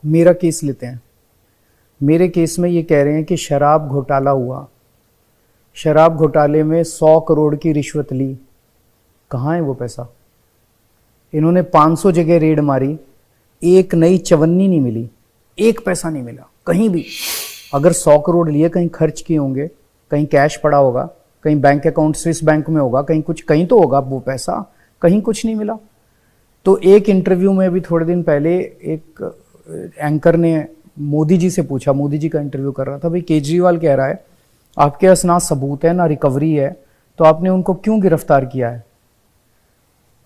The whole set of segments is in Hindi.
मेरा केस लेते हैं। मेरे केस में ये कह रहे हैं कि शराब घोटाला हुआ, शराब घोटाले में 100 करोड़ की रिश्वत ली। कहाँ है वो पैसा? इन्होंने 500 जगह रेड मारी, एक नई चवन्नी नहीं मिली, एक पैसा नहीं मिला कहीं भी। अगर 100 करोड़ लिए कहीं खर्च किए होंगे, कहीं कैश पड़ा होगा, कहीं बैंक अकाउंट स्विस बैंक में होगा, कहीं कुछ कहीं तो होगा वो पैसा, कहीं कुछ नहीं मिला। तो एक इंटरव्यू में भी थोड़े दिन पहले एक एंकर ने मोदी जी से पूछा, मोदी जी का इंटरव्यू कर रहा था, भाई केजरीवाल कह रहा है आपके पास ना सबूत है ना रिकवरी है, तो आपने उनको क्यों गिरफ्तार किया है?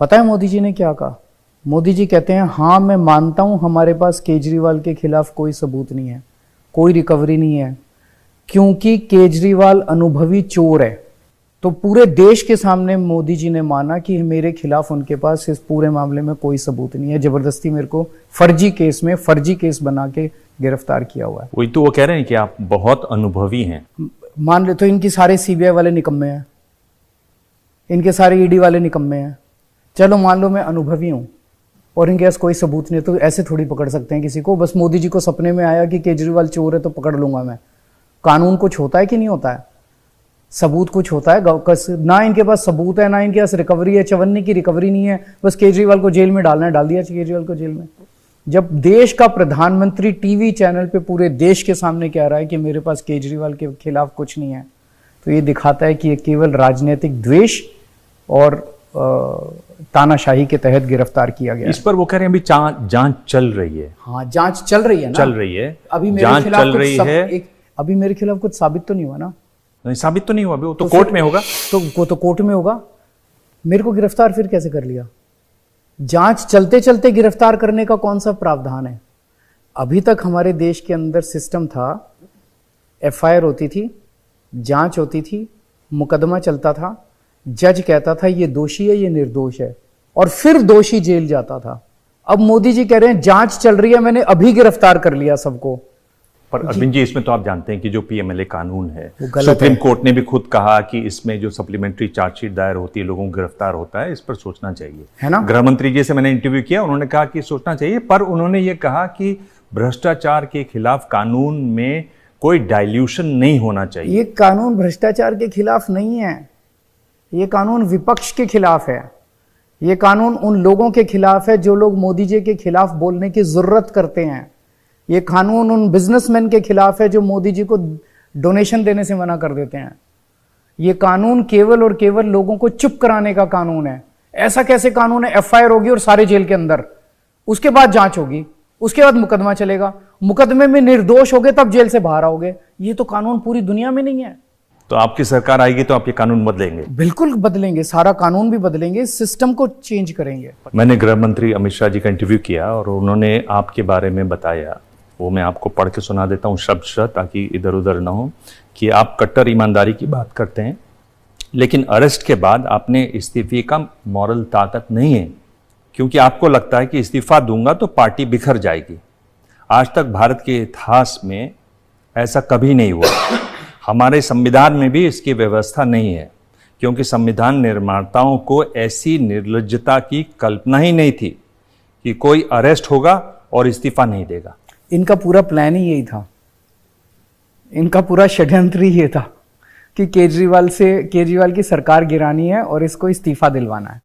पता है मोदी जी ने क्या कहा? मोदी जी कहते हैं हाँ मैं मानता हूं हमारे पास केजरीवाल के खिलाफ कोई सबूत नहीं है, कोई रिकवरी नहीं है, क्योंकि केजरीवाल अनुभवी चोर है। तो पूरे देश के सामने मोदी जी ने माना कि मेरे खिलाफ उनके पास इस पूरे मामले में कोई सबूत नहीं है, जबरदस्ती मेरे को फर्जी केस बना के गिरफ्तार किया हुआ है। वही तो वो कह रहे हैं कि आप बहुत अनुभवी हैं। मान ले तो इनकी सारे सीबीआई वाले निकम्मे हैं, इनके सारे ईडी वाले निकम्मे हैं। चलो मान लो मैं अनुभवी हूं और इनके पास कोई सबूत नहीं, तो ऐसे थोड़ी पकड़ सकते हैं किसी को। बस मोदी जी को सपने में आया कि केजरीवाल चोर है तो पकड़ लूंगा मैं। कानून कुछ होता है कि नहीं होता है? सबूत कुछ होता है? ना इनके पास सबूत है, ना इनके पास रिकवरी है, चवन्नी की रिकवरी नहीं है, बस केजरीवाल को जेल में डालना है, डाल दिया केजरीवाल को जेल में। जब देश का प्रधानमंत्री टीवी चैनल पे पूरे देश के सामने कह रहा है कि मेरे पास केजरीवाल के खिलाफ कुछ नहीं है, तो ये दिखाता है कि ये केवल राजनीतिक द्वेष और तानाशाही के तहत गिरफ्तार किया गया। इस पर वो कह रहे हैं अभी जांच चल रही है। हाँ जांच चल रही है ना, चल रही है, अभी मेरे जांच खिलाफ चल रही है। अभी मेरे खिलाफ कुछ साबित तो नहीं हुआ ना? नहीं साबित तो नहीं हुआ, वो तो कोर्ट में होगा। तो कोर्ट में होगा। मेरे को गिरफ्तार फिर कैसे कर लिया? जांच चलते चलते गिरफ्तार करने का कौन सा प्रावधान है? अभी तक हमारे देश के अंदर सिस्टम था, एफआईआर होती थी, जांच होती थी, मुकदमा चलता था, जज कहता था ये दोषी है ये निर्दोष है, और फिर दोषी जेल जाता था। अब मोदी जी कह रहे हैं जांच चल रही है, मैंने अभी गिरफ्तार कर लिया सबको। पर अरविंद जी इसमें तो आप जानते हैं कि जो पीएमएलए कानून है, सुप्रीम सुप्रीम कोर्ट ने भी खुद कहा कि इसमें जो सप्लीमेंट्री चार्जशीट दायर होती है, लोगों को गिरफ्तार होता है, इस पर सोचना चाहिए, है ना? गृह मंत्री जी से मैंने इंटरव्यू किया, उन्होंने कहा कि सोचना चाहिए, पर उन्होंने ये कहा कि भ्रष्टाचार के खिलाफ कानून में कोई डाइल्यूशन नहीं होना चाहिए। ये कानून भ्रष्टाचार के खिलाफ नहीं है, ये कानून विपक्ष के खिलाफ है। ये कानून उन लोगों के खिलाफ है जो लोग मोदी जी के खिलाफ बोलने की जरूरत करते हैं। ये कानून उन बिजनेसमैन के खिलाफ है जो मोदी जी को डोनेशन देने से मना कर देते हैं। ये कानून केवल और केवल लोगों को चुप कराने का कानून है। ऐसा कैसे कानून है? एफआईआर होगी और सारे जेल के अंदर, उसके बाद जांच होगी, उसके बाद मुकदमा चलेगा, मुकदमे में निर्दोष हो गए तब जेल से बाहर आओगे। ये तो कानून पूरी दुनिया में नहीं है। तो आपकी सरकार आएगी तो आप ये कानून बदलेंगे? बिल्कुल बदलेंगे, सारा कानून भी बदलेंगे, सिस्टम को चेंज करेंगे। मैंने गृह मंत्री अमित शाह जी का इंटरव्यू किया और उन्होंने आपके बारे में बताया, वो मैं आपको पढ़ के सुना देता हूँ शब्द शब्द, ताकि इधर उधर ना हो, कि आप कट्टर ईमानदारी की बात करते हैं, लेकिन अरेस्ट के बाद आपने इस्तीफे का मॉरल ताकत नहीं है, क्योंकि आपको लगता है कि इस्तीफा दूंगा तो पार्टी बिखर जाएगी। आज तक भारत के इतिहास में ऐसा कभी नहीं हुआ। हमारे संविधान में भी इसकी व्यवस्था नहीं है, क्योंकि संविधान निर्माताओं को ऐसी निर्लज्जता की कल्पना ही नहीं थी कि कोई अरेस्ट होगा और इस्तीफा नहीं देगा। इनका पूरा प्लान ही यही था, इनका पूरा षड्यंत्र ही ये था कि केजरीवाल की सरकार गिरानी है और इसको इस्तीफा दिलवाना है।